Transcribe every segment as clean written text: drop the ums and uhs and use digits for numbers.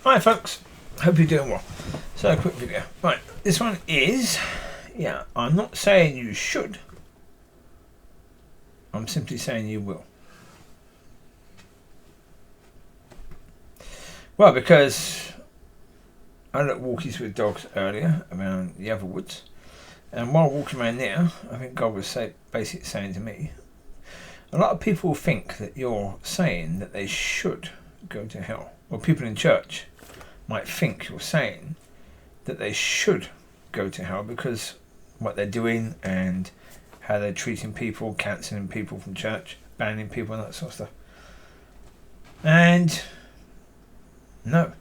Hi folks, hope you're doing well. So a quick video. Right, this one is, I'm not saying you should. I'm simply saying you will. Well, because I looked walkies with dogs earlier around the other woods, and while walking around there, I think God was basically saying to me, a lot of people think that you're saying that they should go to hell. Or people in church might think you're saying that they should go to hell because what they're doing and how they're treating people, cancelling people from church, banning people and that sort of stuff. And no. Well,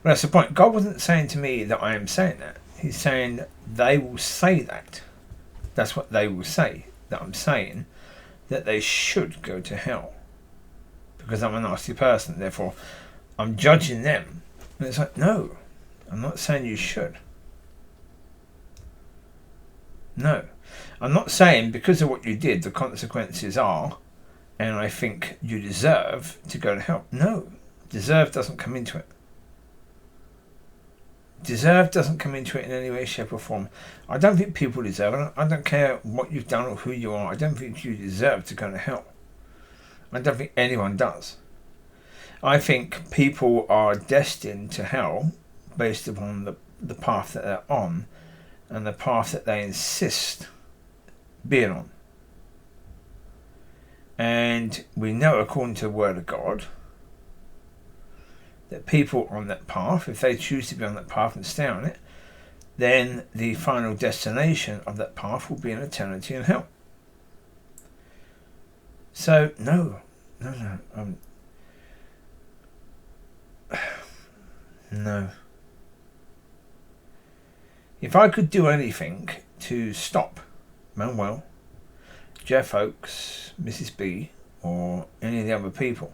that's the point. God wasn't saying to me that I am saying that. He's saying they will say that. That's what they will say, that I'm saying that they should go to hell. Because I'm a nasty person, therefore I'm judging them. And it's like, no, I'm not saying you should. No. I'm not saying because of what you did, the consequences are, and I think you deserve to go to hell. No. Deserve doesn't come into it. Deserve doesn't come into it in any way, shape or form. I don't think people deserve it. I don't care what you've done or who you are. I don't think you deserve to go to hell. I don't think anyone does. I think people are destined to hell based upon the path that they're on and the path that they insist being on. And we know, according to the Word of God, that people on that path, if they choose to be on that path and stay on it, then the final destination of that path will be an eternity in hell. So, no. No. If I could do anything to stop Manuel, Jeff Oakes, Mrs. B, or any of the other people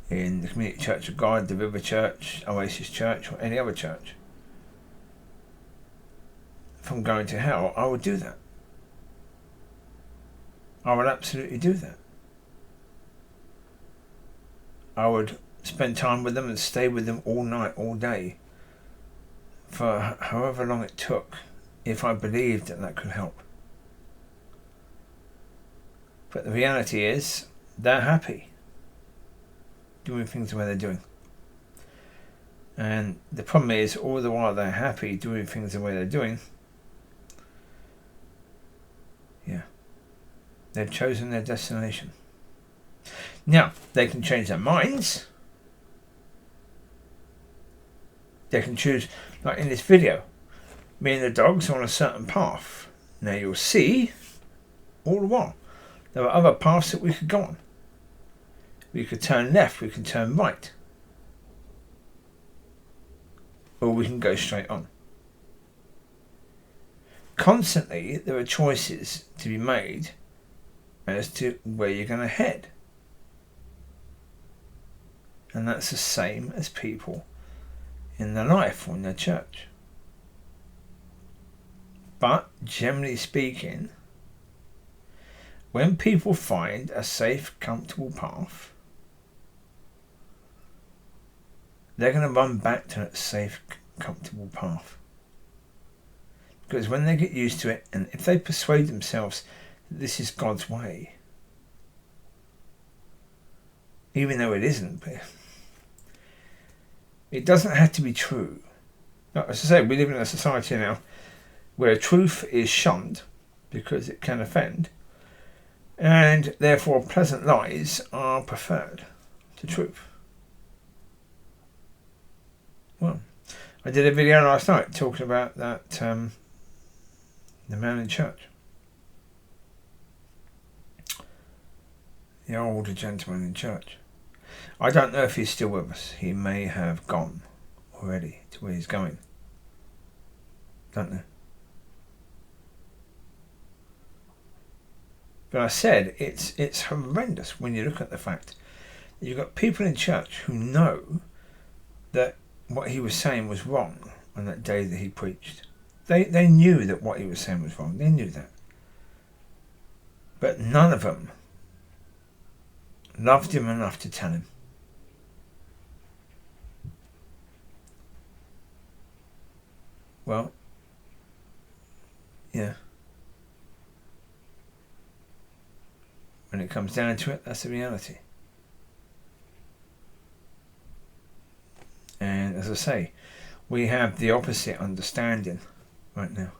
in the Community Church of God, the River Church, Oasis Church, or any other church from going to hell, I would do that. I would absolutely do that. I would spend time with them and stay with them all night, all day, for however long it took, if I believed that that could help. But the reality is, they're happy doing things the way they're doing. And the problem is, all the while they're happy doing things the way they're doing, they've chosen their destination. Now, they can change their minds. They can choose, like in this video, me and the dogs are on a certain path. Now you'll see, all the while, there are other paths that we could go on. We could turn left, we can turn right. Or we can go straight on. Constantly, there are choices to be made as to where you're going to head. And that's the same as people in their life or in their church. But generally speaking, when people find a safe, comfortable path, they're going to run back to that safe, comfortable path. Because when they get used to it, and if they persuade themselves that this is God's way, even though it isn't, it doesn't have to be true. As I say, we live in a society now where truth is shunned because it can offend, and therefore pleasant lies are preferred to truth. Well, I did a video last night talking about that, the man in church. The older gentleman in church. I don't know if he's still with us. He may have gone already to where he's going. Don't know. But I said it's horrendous when you look at the fact that you've got people in church who know that what he was saying was wrong on that day that he preached. They knew that what he was saying was wrong. They knew that. But none of them loved him enough to tell him. Well, yeah. When it comes down to it, that's the reality. And as I say, we have the opposite understanding right now.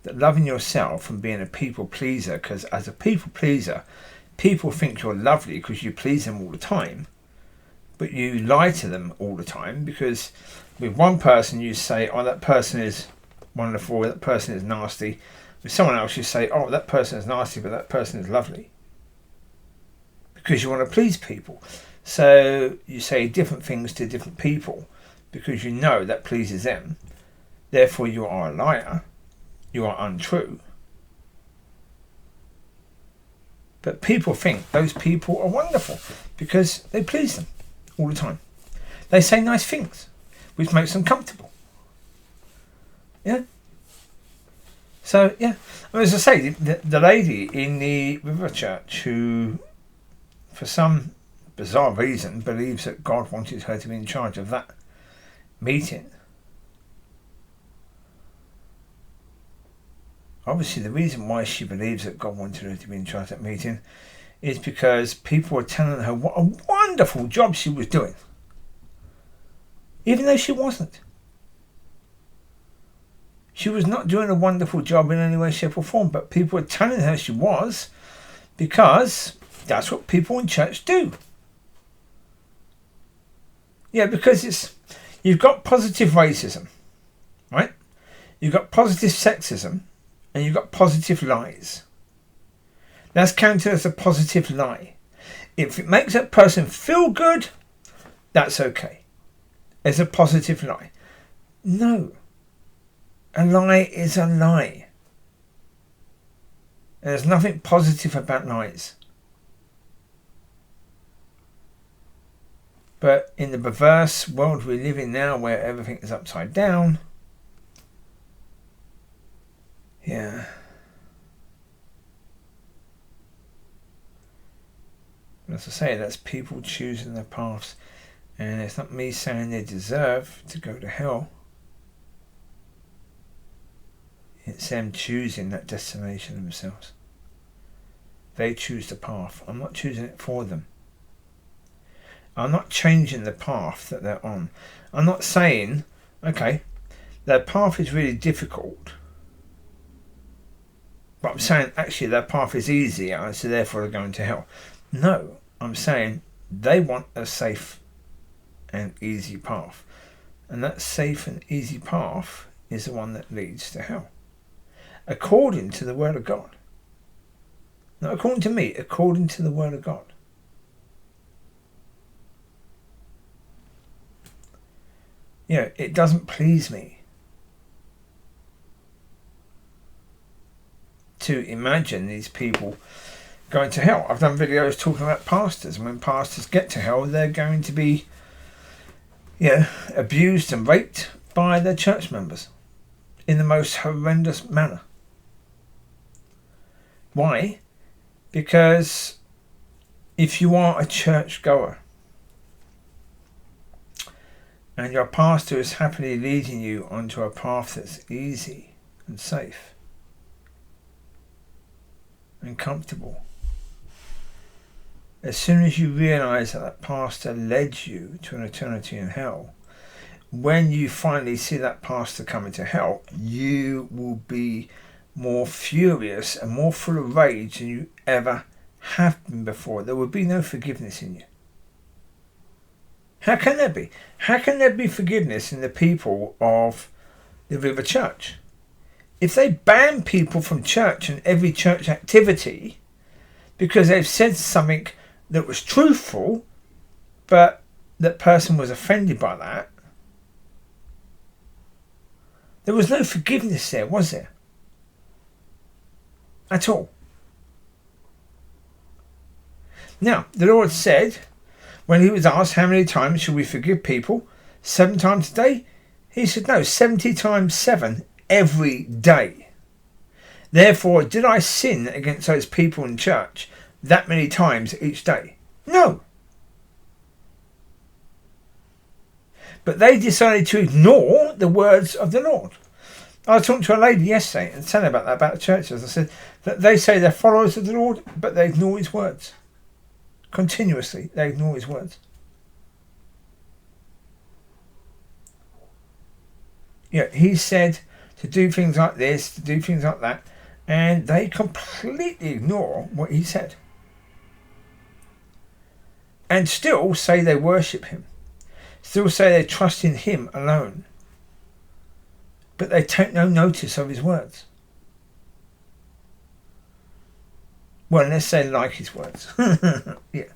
That loving yourself and being a people pleaser, because as a people pleaser, people think you're lovely because you please them all the time, but you lie to them all the time, because with one person you say, oh, that person is wonderful, that person is nasty. With someone else you say, oh, that person is nasty, but that person is lovely. Because you want to please people. So you say different things to different people because you know that pleases them. Therefore you are a liar. You are untrue. But people think those people are wonderful because they please them all the time. They say nice things, which makes them comfortable. Yeah? So, yeah. As I say, the lady in the river church who, for some bizarre reason, believes that God wanted her to be in charge of that meeting. Obviously, the reason why she believes that God wanted her to be in charge of that meeting is because people were telling her what a wonderful job she was doing. Even though she wasn't. She was not doing a wonderful job in any way, shape or form, but people were telling her she was because that's what people in church do. Yeah, because you've got positive racism, right? You've got positive sexism, and you've got positive lies. That's counted as a positive lie. If it makes that person feel good, that's okay. It's a positive lie. No. A lie is a lie. And there's nothing positive about lies. But in the perverse world we live in now, where everything is upside down, yeah. As I say, that's people choosing their paths. And it's not me saying they deserve to go to hell. It's them choosing that destination themselves. They choose the path. I'm not choosing it for them. I'm not changing the path that they're on. I'm not saying, okay, their path is really difficult, but I'm saying actually their path is easier, and so therefore they're going to hell. No, I'm saying they want a safe and easy path. And that safe and easy path is the one that leads to hell. According to the Word of God. Not according to me, according to the Word of God. Yeah, it doesn't please me to imagine these people going to hell. I've done videos talking about pastors, and when pastors get to hell, they're going to be abused and raped by their church members in the most horrendous manner. Why? Because if you are a church goer and your pastor is happily leading you onto a path that's easy and safe and comfortable, as soon as you realise that pastor led you to an eternity in hell, when you finally see that pastor coming to hell, you will be more furious and more full of rage than you ever have been before. There will be no forgiveness in you. How can there be? How can there be forgiveness in the people of the River Church? If they ban people from church and every church activity because they've said something that was truthful, but that person was offended by that, there was no forgiveness there, was there? At all. Now, the Lord said, when he was asked how many times should we forgive people, 7 times a day? He said, no, 70 times 7 every day. Therefore, did I sin against those people in church that many times each day? No. but they decided to ignore the words of the Lord. I was talking to a lady yesterday and telling her about that, about the churches. I said that they say they're followers of the Lord, but they ignore his words. Continuously, they ignore his words. Yeah, he said to do things like this, to do things like that, and they completely ignore what he said. And still say they worship him. Still say they trust in him alone. But they take no notice of his words. Well, unless they like his words. Yeah.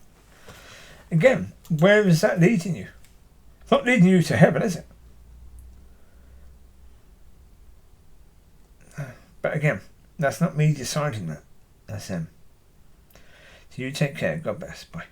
Again, where is that leading you? It's not leading you to heaven, is it? But again, that's not me deciding that. That's them. So you take care. God bless. Bye.